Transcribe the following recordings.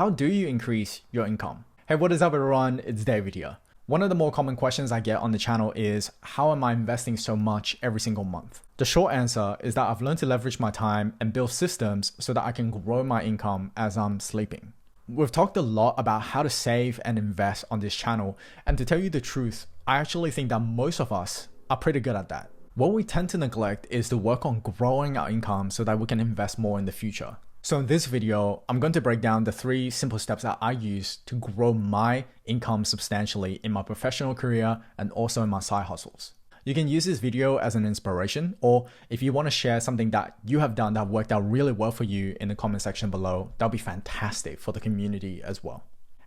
how do you increase your income? Hey, what is up everyone? It's David here. One of the more common questions I get on the channel is, how am I investing so much every single month? The short answer is that I've learned to leverage my time and build systems so that I can grow my income as I'm sleeping. We've talked a lot about how to save and invest on this channel, and to tell you the truth, I actually think that most of us are pretty good at that. What we tend to neglect is to work on growing our income so that we can invest more in the future. So in this video, I'm going to break down the 3 simple steps that I use to grow my income substantially in my professional career and also in my side hustles. You can use this video as an inspiration, or if you want to share something that you have done that worked out really well for you in the comment section below, that'll be fantastic for the community as well.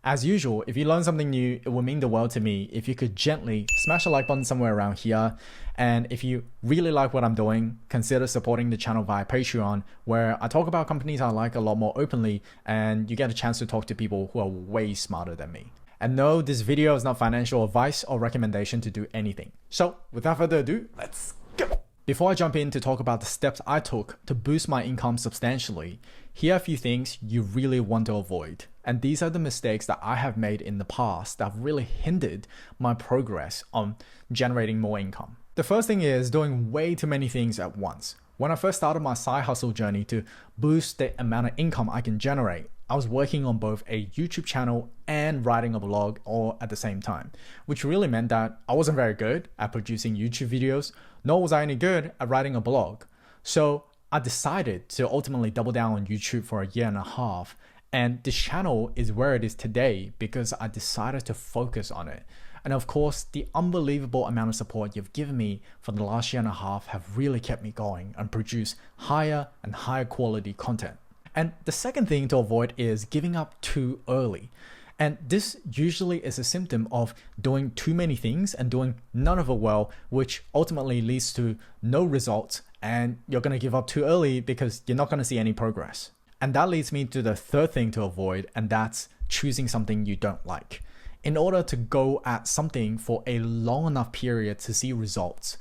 As usual, if you learn something new, it would mean the world to me if you could gently smash a like button somewhere around here. And if you really like what I'm doing, consider supporting the channel via Patreon, where I talk about companies I like a lot more openly, and you get a chance to talk to people who are way smarter than me. And no, this video is not financial advice or recommendation to do anything. So without further ado, let's go. Before I jump in to talk about the steps I took to boost my income substantially, here are a few things you really want to avoid. And these are the mistakes that I have made in the past that have really hindered my progress on generating more income. The first thing is doing way too many things at once. When I first started my side hustle journey to boost the amount of income I can generate, I was working on both a YouTube channel and writing a blog all at the same time, which really meant that I wasn't very good at producing YouTube videos, nor was I any good at writing a blog. So I decided to ultimately double down on YouTube for 1.5 years, and this channel is where it is today because I decided to focus on it. And of course, the unbelievable amount of support you've given me for the last 1.5 years have really kept me going and produce higher and higher quality content. And the second thing to avoid is giving up too early. And this usually is a symptom of doing too many things and doing none of it well, which ultimately leads to no results, and you're going to give up too early because you're not going to see any progress. And that leads me to the third thing to avoid, and that's choosing something you don't like. In order to go at something for a long enough period to see results,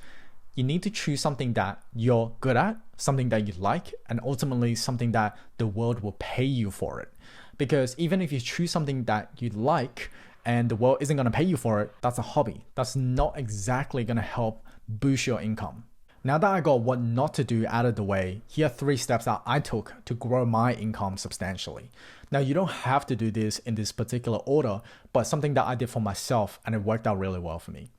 you need to choose something that you're good at, something that you like, and ultimately something that the world will pay you for it. Because even if you choose something that you like and the world isn't going to pay you for it, that's a hobby. That's not exactly going to help boost your income. Now that I got what not to do out of the way, here are 3 steps that I took to grow my income substantially. Now, you don't have to do this in this particular order, but something that I did for myself and it worked out really well for me.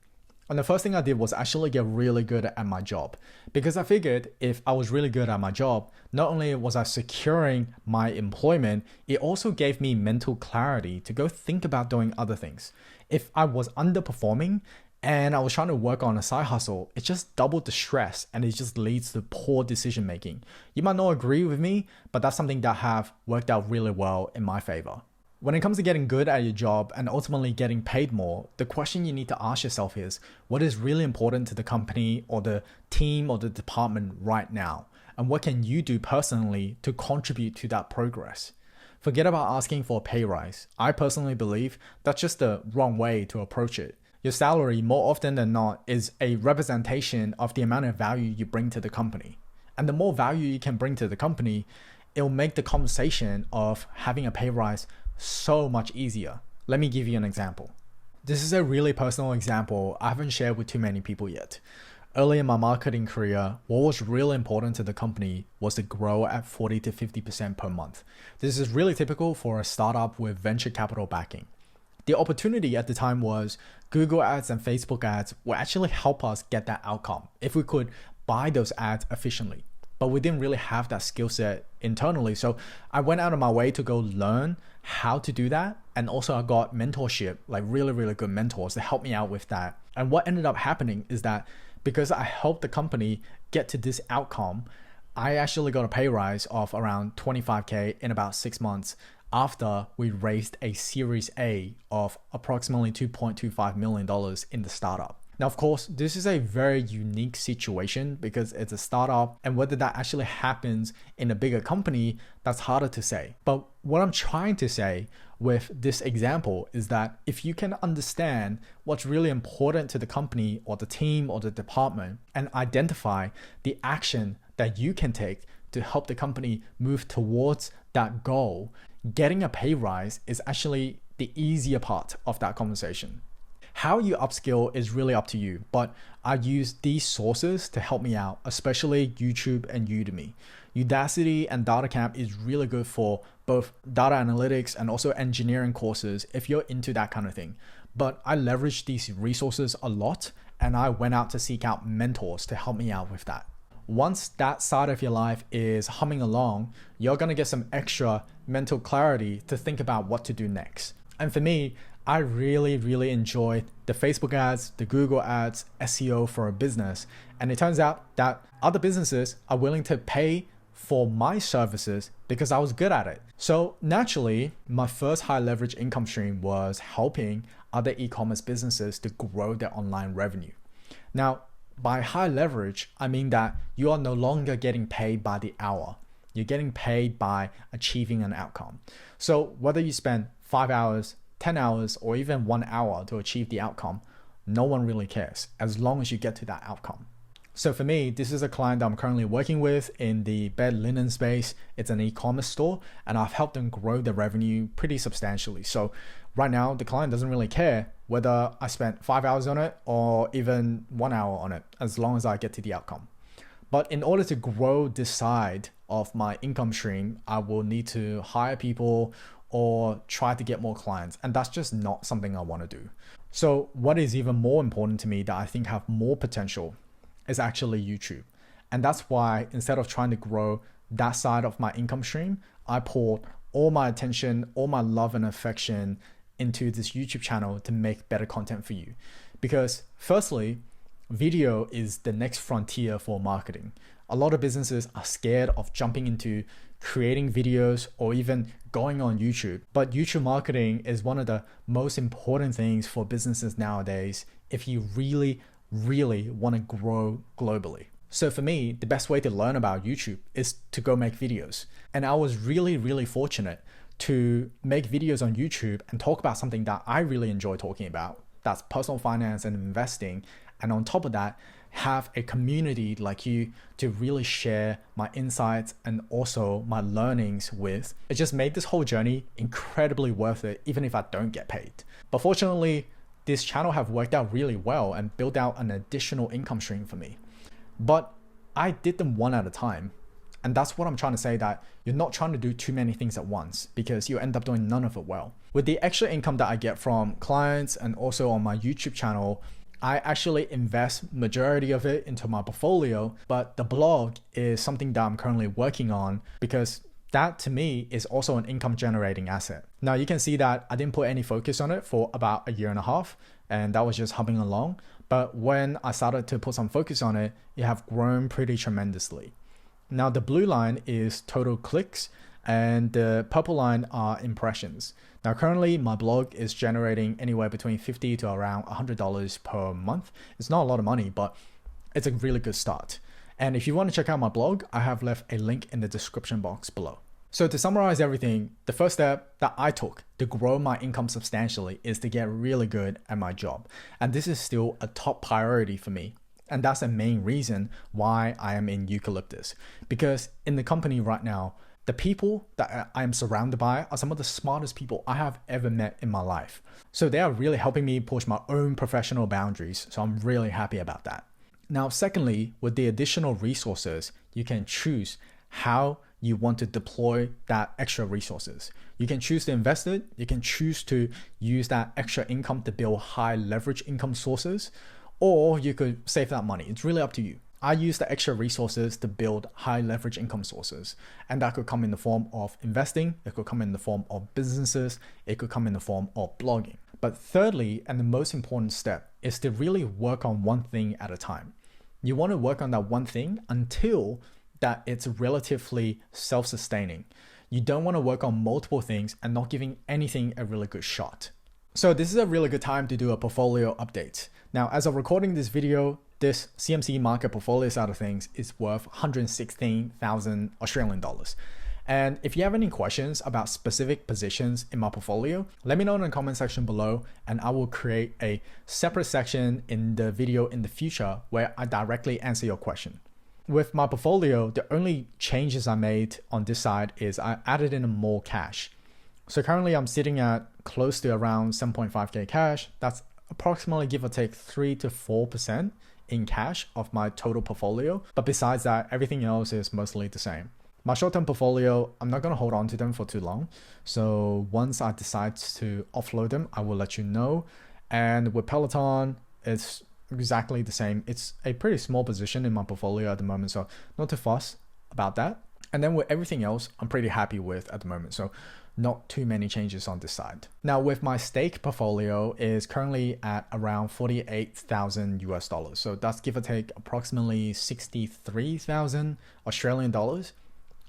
And the first thing I did was actually get really good at my job, because I figured if I was really good at my job, not only was I securing my employment, it also gave me mental clarity to go think about doing other things. If I was underperforming and I was trying to work on a side hustle, it just doubled the stress and it just leads to poor decision making. You might not agree with me, but that's something that have worked out really well in my favor. When it comes to getting good at your job and ultimately getting paid more, the question you need to ask yourself is, what is really important to the company or the team or the department right now? And what can you do personally to contribute to that progress? Forget about asking for a pay rise. I personally believe that's just the wrong way to approach it. Your salary, more often than not, is a representation of the amount of value you bring to the company. And the more value you can bring to the company, it'll make the conversation of having a pay rise so much easier. Let me give you an example. This is a really personal example I haven't shared with too many people yet. Early in my marketing career, what was really important to the company was to grow at 40 to 50% per month. This is really typical for a startup with venture capital backing. The opportunity at the time was Google ads and Facebook ads will actually help us get that outcome if we could buy those ads efficiently. But we didn't really have that skill set internally. So I went out of my way to go learn how to do that. And also I got mentorship, like really, really good mentors to help me out with that. And what ended up happening is that because I helped the company get to this outcome, I actually got a pay rise of around 25K in about 6 months after we raised a Series A of approximately $2.25 million in the startup. Now, of course, this is a very unique situation because it's a startup, and whether that actually happens in a bigger company, that's harder to say. But what I'm trying to say with this example is that if you can understand what's really important to the company or the team or the department and identify the action that you can take to help the company move towards that goal, getting a pay rise is actually the easier part of that conversation. How you upskill is really up to you, but I use these sources to help me out, especially YouTube and Udemy. Udacity and DataCamp is really good for both data analytics and also engineering courses if you're into that kind of thing. But I leverage these resources a lot, and I went out to seek out mentors to help me out with that. Once that side of your life is humming along, you're gonna get some extra mental clarity to think about what to do next. And for me, I really enjoy the Facebook ads, the Google ads, SEO for a business. And it turns out that other businesses are willing to pay for my services because I was good at it. So naturally, my first high leverage income stream was helping other e-commerce businesses to grow their online revenue. Now, by high leverage, I mean that you are no longer getting paid by the hour. You're getting paid by achieving an outcome. So whether you spend 5 hours, 10 hours, or even 1 hour to achieve the outcome, no one really cares as long as you get to that outcome. So for me, this is a client that I'm currently working with in the bed linen space. It's an e-commerce store, and I've helped them grow their revenue pretty substantially. So right now, the client doesn't really care whether I spent 5 hours on it or even 1 hour on it, as long as I get to the outcome. But in order to grow this side of my income stream, I will need to hire people or try to get more clients. And that's just not something I want to do. So what is even more important to me that I think have more potential is actually YouTube. And that's why instead of trying to grow that side of my income stream, I poured all my attention, all my love and affection into this YouTube channel to make better content for you. Because firstly, video is the next frontier for marketing. A lot of businesses are scared of jumping into creating videos or even going on YouTube. But YouTube marketing is one of the most important things for businesses nowadays if you really want to grow globally. So for me, the best way to learn about YouTube is to go make videos. And I was really fortunate to make videos on YouTube and talk about something that I really enjoy talking about. That's personal finance and investing. And on top of that, have a community like you to really share my insights and also my learnings with. It just made this whole journey incredibly worth it, even if I don't get paid. But fortunately, this channel have worked out really well and built out an additional income stream for me. But I did them one at a time. And that's what I'm trying to say, that you're not trying to do too many things at once because you end up doing none of it well. With the extra income that I get from clients and also on my YouTube channel, I actually invest majority of it into my portfolio, but the blog is something that I'm currently working on because that to me is also an income generating asset. Now you can see that I didn't put any focus on it for about 1.5 years, and that was just humming along. But when I started to put some focus on it, it have grown pretty tremendously. Now the blue line is total clicks and the purple line are impressions. Now currently my blog is generating anywhere between $50 to around $100 per month. It's not a lot of money, but it's a really good start. And if you want to check out my blog, I have left a link in the description box below. So to summarize everything, the first step that I took to grow my income substantially is to get really good at my job. And this is still a top priority for me. And that's the main reason why I am in Eucalyptus. Because in the company right now, the people that I am surrounded by are some of the smartest people I have ever met in my life. So they are really helping me push my own professional boundaries. So I'm really happy about that. Now, secondly, with the additional resources, you can choose how you want to deploy that extra resources. You can choose to invest it. You can choose to use that extra income to build high leverage income sources, or you could save that money. It's really up to you. I use the extra resources to build high leverage income sources. And that could come in the form of investing. It could come in the form of businesses. It could come in the form of blogging. But thirdly, and the most important step is to really work on one thing at a time. You want to work on that one thing until that it's relatively self-sustaining. You don't want to work on multiple things and not giving anything a really good shot. So this is a really good time to do a portfolio update. Now, as of recording this video, this CMC market portfolio side of things is worth 116,000 Australian dollars. And if you have any questions about specific positions in my portfolio, let me know in the comment section below and I will create a separate section in the video in the future where I directly answer your question. With my portfolio, the only changes I made on this side is I added in more cash. So currently I'm sitting at close to around 7.5k cash. That's approximately, give or take, 3 to 4% in cash of my total portfolio. But besides that, everything else is mostly the same. My short-term portfolio, I'm not going to hold on to them for too long. So once I decide to offload them, I will let you know. And with Peloton, it's exactly the same. It's a pretty small position in my portfolio at the moment, so not too fussed about that. And then with everything else, I'm pretty happy with at the moment. So not too many changes on this side. Now with my stake portfolio is currently at around 48,000 US dollars. So that's give or take approximately 63,000 Australian dollars.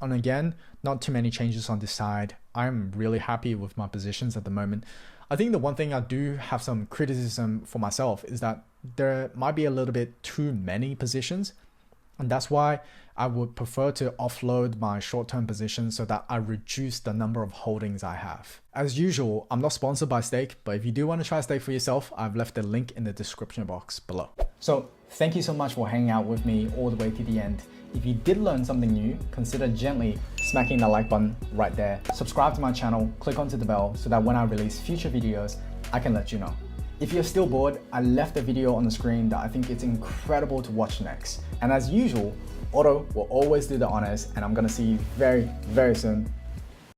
And again, not too many changes on this side. I'm really happy with my positions at the moment. I think the one thing I do have some criticism for myself is that there might be a little bit too many positions. And that's why I would prefer to offload my short-term positions so that I reduce the number of holdings I have. As usual, I'm not sponsored by Stake, but if you do want to try Stake for yourself, I've left the link in the description box below. So thank you so much for hanging out with me all the way to the end. If you did learn something new, consider gently smacking the like button right there. Subscribe to my channel, click onto the bell so that when I release future videos, I can let you know. If you're still bored, I left a video on the screen that I think it's incredible to watch next. And as usual, Otto will always do the honors, and I'm gonna see you very, very soon.